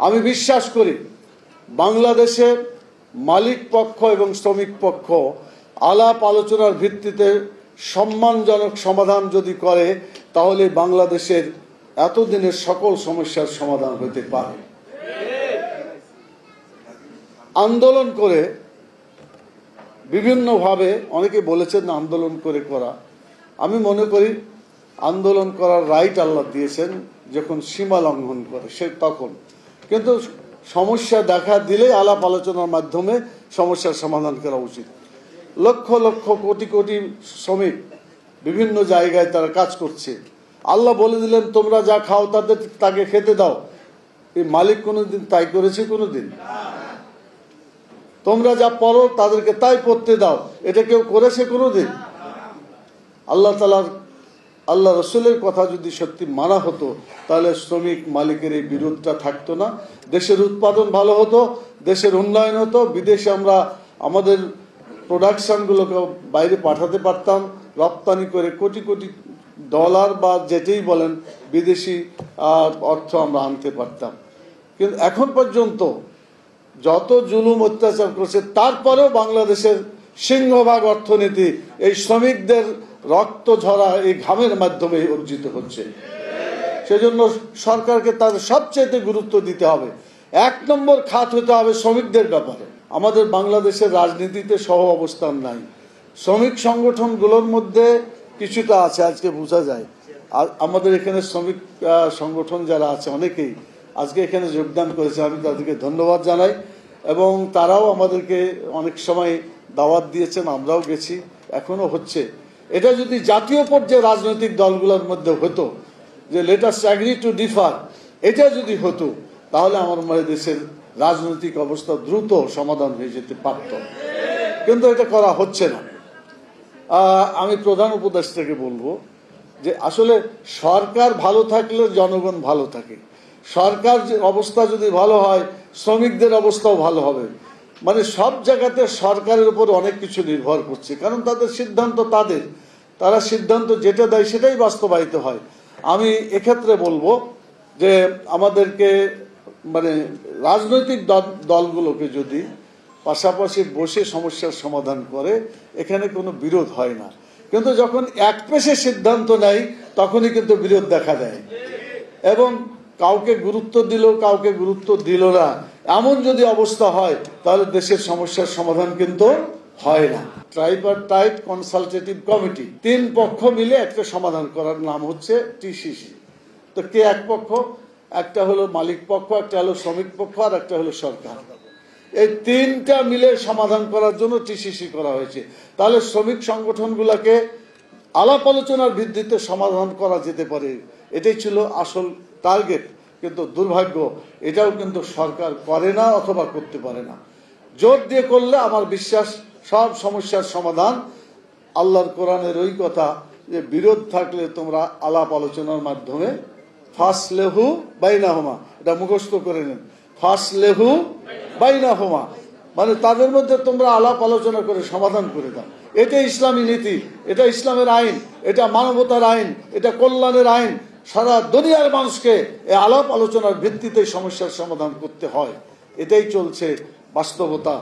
আমি বিশ্বাস করি বাংলাদেশে মালিক পক্ষ এবং শ্রমিক পক্ষ আলাপ আলোচনার ভিত্তিতে সম্মানজনক সমাধান যদি করে তাহলে বাংলাদেশের এতদিনের সকল সমস্যার সমাধান হতে পারে। আন্দোলন করে বিভিন্নভাবে অনেকে বলেছেন আন্দোলন করে করা, আমি মনে করি আন্দোলন করার রাইট আল্লাহ দিয়েছেন যখন সীমা লঙ্ঘন করে সে তখন, কিন্তু সমস্যা দেখা দিলে আলাপ আলোচনার মাধ্যমে সমস্যার সমাধান করা উচিত। লক্ষ লক্ষ কোটি কোটি শ্রমিক বিভিন্ন জায়গায় তারা কাজ করছে, আল্লাহ বলে দিলেন তোমরা যা খাও তাকে খেতে দাও। এই মালিক কোনোদিন তাই করেছে? কোনোদিন? তোমরা যা পড়ো তাদেরকে তাই পড়তে দাও, এটা কেউ করেছে কোনোদিন? আল্লাহ রসুলের কথা যদি সত্যি মানা হতো তাহলে শ্রমিক মালিকের এই বিরোধটা থাকতো না, দেশের উৎপাদন ভালো হতো, দেশের উন্নয়ন হতো, বিদেশে আমরা আমাদের প্রোডাকশনগুলোকে বাইরে পাঠাতে পারতাম, রপ্তানি করে কোটি কোটি ডলার বা যেটাই বলেন বিদেশি অর্থ আমরা আনতে পারতাম। কিন্তু এখন পর্যন্ত যত জুলুম অত্যাচার করছে তারপরেও বাংলাদেশের সিংহভাগ অর্থনীতি এই শ্রমিকদের রক্ত ঝরা এই ঘামের মাধ্যমে অর্জিত হচ্ছে। সেজন্য সরকারকে তাদের সবচেয়ে গুরুত্ব দিতে হবে। 1 নম্বর খাত হতে হবে শ্রমিকদের ব্যাপারে। আমাদের বাংলাদেশের রাজনীতিতে সহ অবস্থান নাই, শ্রমিক সংগঠনগুলোর মধ্যে কিছুটা আছে, আজকে বোঝা যায়। আর আমাদের এখানে শ্রমিক সংগঠন যারা আছে অনেকেই আজকে এখানে যোগদান করেছে, আমি তাদেরকে ধন্যবাদ জানাই। এবং তারাও আমাদেরকে অনেক সময় দাওয়াত দিয়েছেন, আমরাও গেছি, এখনো হচ্ছে। এটা যদি জাতীয় পর্যায়ে রাজনৈতিক দলগুলোর মধ্যে হতো যে let us agree to differ, এটা যদি হতো তাহলে আমার মনে হয় দেশের রাজনৈতিক অবস্থা দ্রুত সমাধান হয়ে যেতে পারত, কিন্তু এটা করা হচ্ছে না। আমি প্রধান উপদেষ্টাকে বলবো যে আসলে সরকার ভালো থাকলে জনগণ ভালো থাকে, সরকার অবস্থা যদি ভালো হয় শ্রমিকদের অবস্থাও ভালো হবে। মানে সব জায়গাতে সরকারের উপর অনেক কিছু নির্ভর করছে, কারণ তাদের সিদ্ধান্ত তারা সিদ্ধান্ত যেটা দেয় সেটাই বাস্তবায়িত হয়। আমি এক্ষেত্রে বলবো যে আমাদেরকে মানে রাজনৈতিক দলগুলোকে যদি পাশাপাশি বসে সমস্যার সমাধান করে এখানে কোনো বিরোধ হয় না, কিন্তু যখন একপেশে সিদ্ধান্ত নেয় তখনই কিন্তু বিরোধ দেখা দেয়। এবং কাউকে গুরুত্ব দিল কাউকে গুরুত্ব দিল না, এমন যদি অবস্থা হয় তাহলে দেশের সমস্যার সমাধান কিন্তু হয় না। ট্রাইপারটাইট কনসালটেটিভ কমিটি, 3 পক্ষ মিলে একটা সমাধান করার নাম হচ্ছে টিসিসি। তো কে এক পক্ষ? একটা হলো মালিক পক্ষ, একটা হলো শ্রমিক পক্ষ, আর একটা হলো সরকার। এই 3টা মিলে সমাধান করার জন্য টিসিসি করা হয়েছে। তাহলে শ্রমিক সংগঠনগুলোকে আলাপ আলোচনার ভিত্তিতে সমাধান করা যেতে পারে, এটাই ছিল আসল টার্গেট। কিন্তু দুর্ভাগ্য এটাও কিন্তু সরকার করে না অথবা করতে পারে না। জোর দিয়ে করলে আমার বিশ্বাস সব সমস্যার সমাধান। আল্লাহর কোরআনের ওই কথা যে বিরোধ থাকলে তোমরা আলাপ আলোচনার মাধ্যমে ফাসলেহু বাইনাহুমা, এটা মুখস্থ করে নেন, ফাসলেহু বাইনাহুমা, মানে তাদের মধ্যে তোমরা আলাপ আলোচনা করে সমাধান করে দাও। এটা ইসলামী নীতি, এটা ইসলামের আইন, এটা মানবতার আইন, এটা কল্যাণের আইন। সারা দুনিয়ার মানুষকে এই আলাপ আলোচনার ভিত্তিতে সমস্যার সমাধান করতে হয়, এটাই চলছে বাস্তবতা।